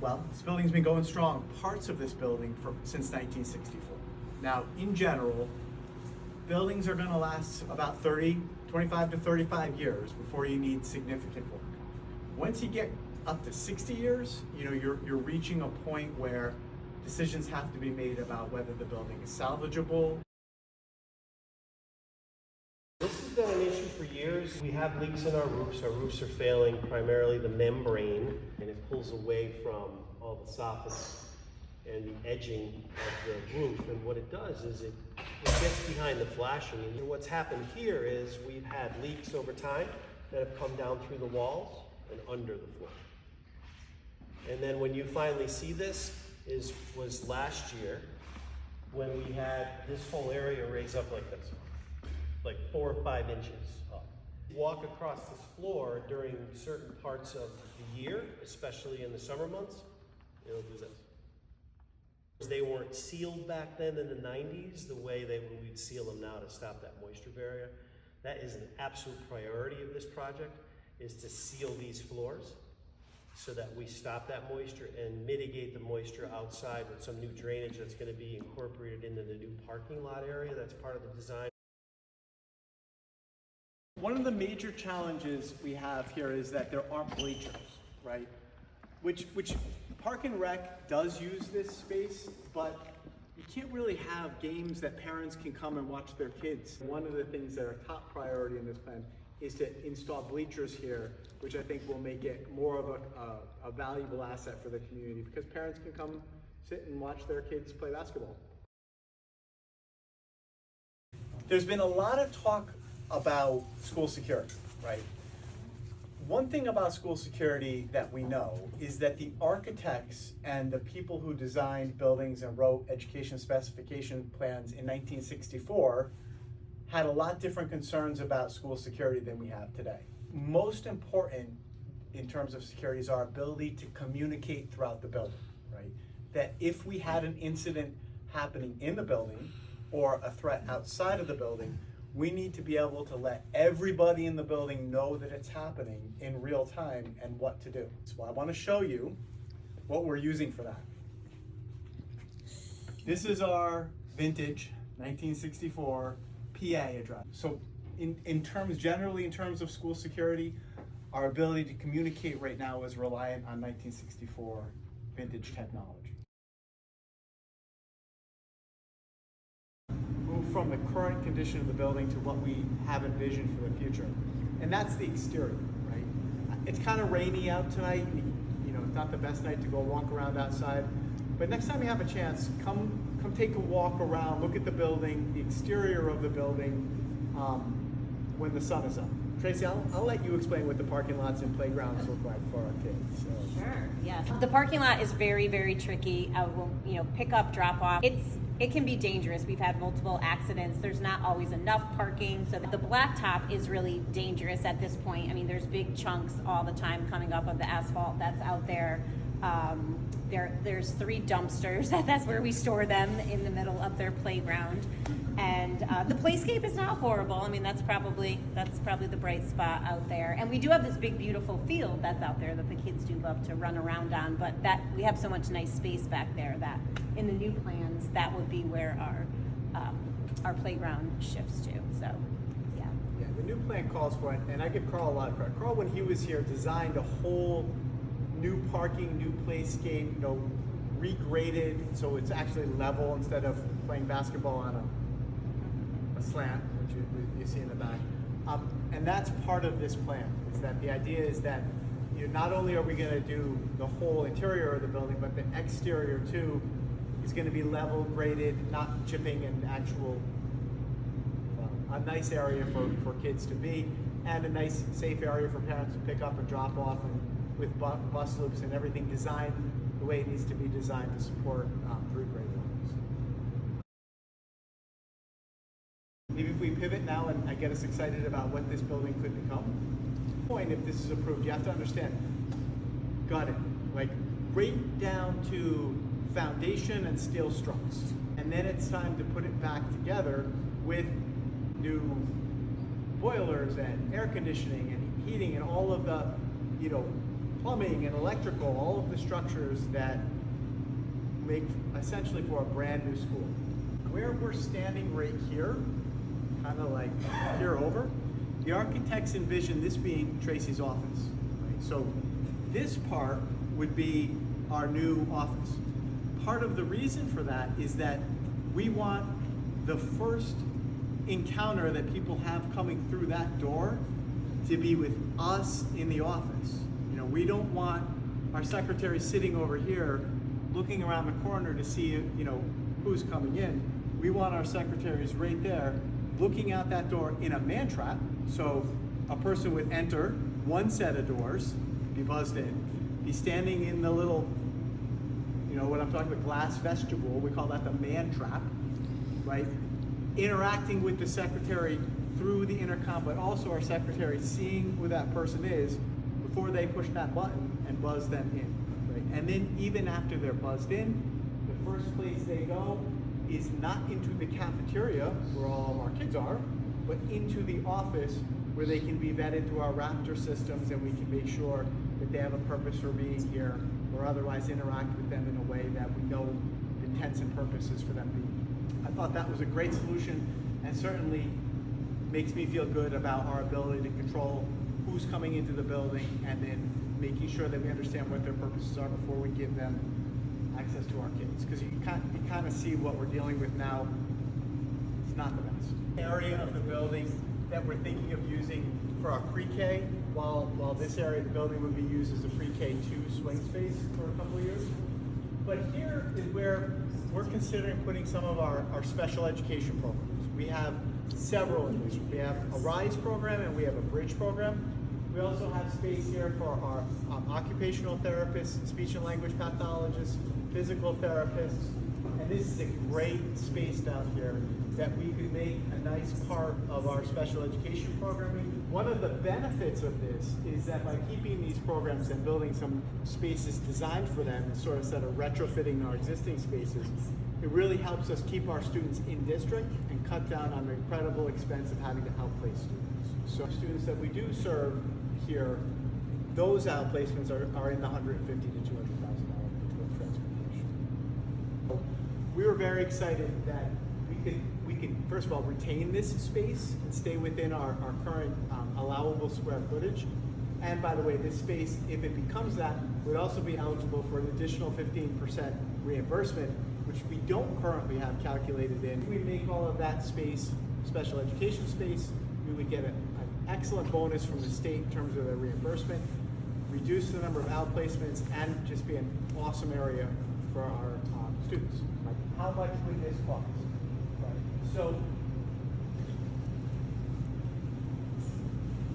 Well, this building's been going strong, parts of this building, since 1964. Now, in general, buildings are gonna last about 25 to 35 years before you need significant work. Once you get up to 60 years, you're reaching a point where decisions have to be made about whether the building is salvageable. This has been an issue for years. We have leaks in our roofs. Our roofs are failing, primarily the membrane, and it pulls away from all the soffits and the edging of the roof. And what it does is it gets behind the flashing. And what's happened here is we've had leaks over time that have come down through the walls and under the floor. And then when you finally see this was last year when we had this whole area raise up like this, like 4 or 5 inches up. Walk across this floor during certain parts of the year, especially in the summer months, it'll do this. They weren't sealed back then in the 90s the way we'd seal them now to stop that moisture barrier. That is an absolute priority of this project, is to seal these floors so that we stop that moisture and mitigate the moisture outside with some new drainage that's going to be incorporated into the new parking lot area. That's part of the design. One of the major challenges we have here is that there aren't bleachers, right? Which Park and Rec does use this space, but you can't really have games that parents can come and watch their kids. One of the things that are top priority in this plan is to install bleachers here, which I think will make it more of a valuable asset for the community, because parents can come sit and watch their kids play basketball. There's been a lot of talk about school security, right? One thing about school security that we know is that the architects and the people who designed buildings and wrote education specification plans in 1964 had a lot different concerns about school security than we have today. Most important in terms of security is our ability to communicate throughout the building, right? That if we had an incident happening in the building or a threat outside of the building, we need to be able to let everybody in the building know that it's happening in real time and what to do. So I want to show you what we're using for that. This is our vintage 1964 PA address. So generally in terms of school security, our ability to communicate right now is reliant on 1964 vintage technology. From the current condition of the building to what we have envisioned for the future. And that's the exterior, right? It's kind of rainy out tonight. It's not the best night to go walk around outside. But next time you have a chance, come take a walk around, look at the building, the exterior of the building when the sun is up. Tracy, I'll let you explain what the parking lots and playgrounds look like for our kids. So. Sure, yes. The parking lot is very, very tricky. Pick up, drop off. It can be dangerous. We've had multiple accidents. There's not always enough parking. So the blacktop is really dangerous at this point. I mean, there's big chunks all the time coming up of the asphalt that's out there. There's 3 dumpsters. That's where we store them, in the middle of their playground. And the playscape is not horrible. I mean, that's probably the bright spot out there. And we do have this big, beautiful field that's out there that the kids do love to run around on. But we have so much nice space back there that in the new plans, that would be where our playground shifts to. So, yeah. Yeah, the new plan calls for it, and I give Carl a lot of credit. Carl, when he was here, designed a whole new parking, new playscape, regraded so it's actually level instead of playing basketball on a slant, which you see in the back. And that's part of this plan, is that the idea is that not only are we going to do the whole interior of the building, but the exterior too is going to be level, graded, not chipping, and actual a nice area for kids to be, and a nice safe area for parents to pick up and drop off, and with bus loops and everything designed the way it needs to be designed to support 3 grade levels. Maybe if we pivot now and I get us excited about what this building could become. If this is approved, you have to understand, got it, like right down to foundation and steel struts. And then it's time to put it back together with new boilers and air conditioning and heating and all of the, plumbing and electrical, all of the structures that make essentially for a brand new school. Where we're standing right here, kind of like here over, the architects envision this being Tracy's office. Right? So this part would be our new office. Part of the reason for that is that we want the first encounter that people have coming through that door to be with us in the office. You know, we don't want our secretary sitting over here looking around the corner to see, you know, who's coming in. We want our secretaries right there looking out that door in a man trap. So a person would enter one set of doors, be buzzed in, be standing in the little, you know, what I'm talking about, glass vestibule, we call that the man trap, right? Interacting with the secretary through the intercom, but also our secretary seeing who that person is before they push that button and buzz them in, right? And then even after they're buzzed in, the first place they go is not into the cafeteria where all of our kids are, but into the office where they can be vetted through our Raptor systems, and we can make sure that they have a purpose for being here, or otherwise interact with them in a way that we know the intents and purposes for them being. I thought that was a great solution, and certainly makes me feel good about our ability to control who's coming into the building, and then making sure that we understand what their purposes are before we give them access to our kids. Because you kind of see what we're dealing with now. It's not the best. Area of the building that we're thinking of using for our pre-K, while this area of the building would be used as a pre-K 2 swing space for a couple of years. But here is where we're considering putting some of our special education programs. We have several in this. We have a RISE program and we have a BRIDGE program. We also have space here for our occupational therapists, speech and language pathologists, physical therapists, and this is a great space down here that we could make a nice part of our special education programming. One of the benefits of this is that by keeping these programs and building some spaces designed for them, sort of instead of retrofitting our existing spaces, it really helps us keep our students in district and cut down on the incredible expense of having to outplace students. So students that we do serve here, those outplacements are in the $150,000 to $200,000 between transportation. We were very excited that we could first of all retain this space and stay within our current allowable square footage. And by the way, this space, if it becomes that, would also be eligible for an additional 15% reimbursement, which we don't currently have calculated in. If we make all of that space special education space, we would get an excellent bonus from the state in terms of the reimbursement, reduce the number of outplacements, and just be an awesome area for our students. Like, how much would this cost? Right. So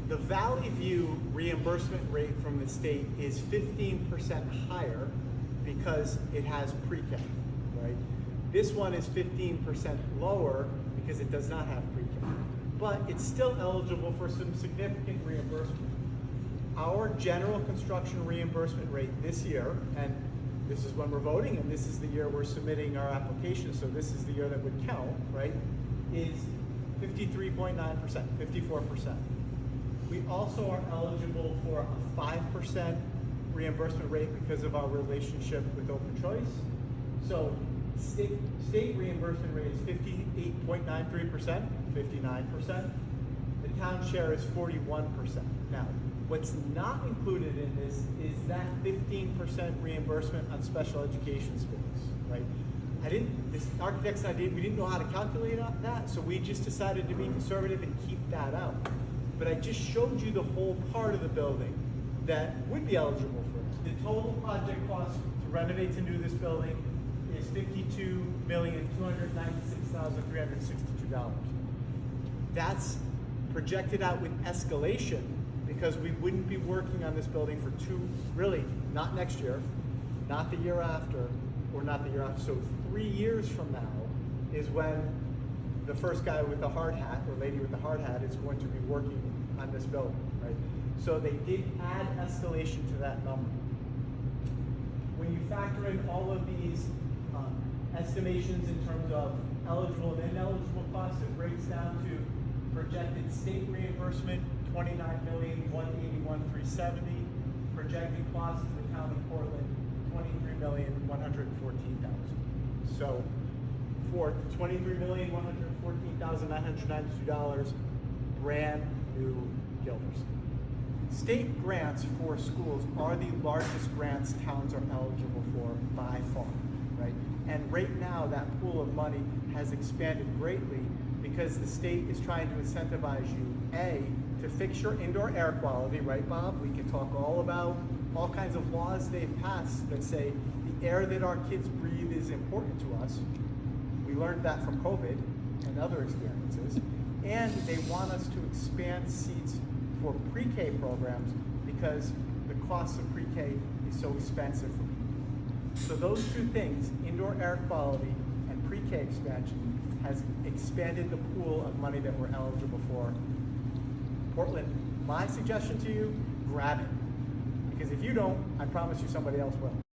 the Valley View reimbursement rate from the state is 15% higher because it has pre-K, right? This one is 15% lower because it does not have pre-K, but it's still eligible for some significant reimbursement. Our general construction reimbursement rate this year, and this is when we're voting, and this is the year we're submitting our application, so this is the year that would count, right, is 53.9%, 54%. We also are eligible for a 5% reimbursement rate because of our relationship with Open Choice. So state reimbursement rate is 58.93%, 59%. The town share is 41%. Now, what's not included in this is that 15% reimbursement on special education space, right? This architects and I we didn't know how to calculate that, so we just decided to be conservative and keep that out. But I just showed you the whole part of the building that would be eligible for it. The total project cost to renovate to do this building is $52,296,362. That's projected out with escalation because we wouldn't be working on this building for really, not next year, not the year after, or not the year after. So 3 years from now is when the first guy with the hard hat or lady with the hard hat is going to be working on this building, right? So they did add escalation to that number. When you factor in all of these estimations in terms of eligible and ineligible costs, it breaks down to projected state reimbursement, $29,181,370, projected projecting costs to the town of Portland, $23,114,000. So for $23,114,992, brand new Gilders. State grants for schools are the largest grants towns are eligible for by far, right? And right now, that pool of money has expanded greatly because the state is trying to incentivize you, A, to fix your indoor air quality, right, Bob? We can talk all about all kinds of laws they've passed that say the air that our kids breathe is important to us. We learned that from COVID and other experiences. And they want us to expand seats for pre-K programs because the cost of pre-K is so expensive for people. So those two things, indoor air quality and pre-K expansion, has expanded the pool of money that we're eligible for. Portland, my suggestion to you, grab it. Because if you don't, I promise you somebody else will.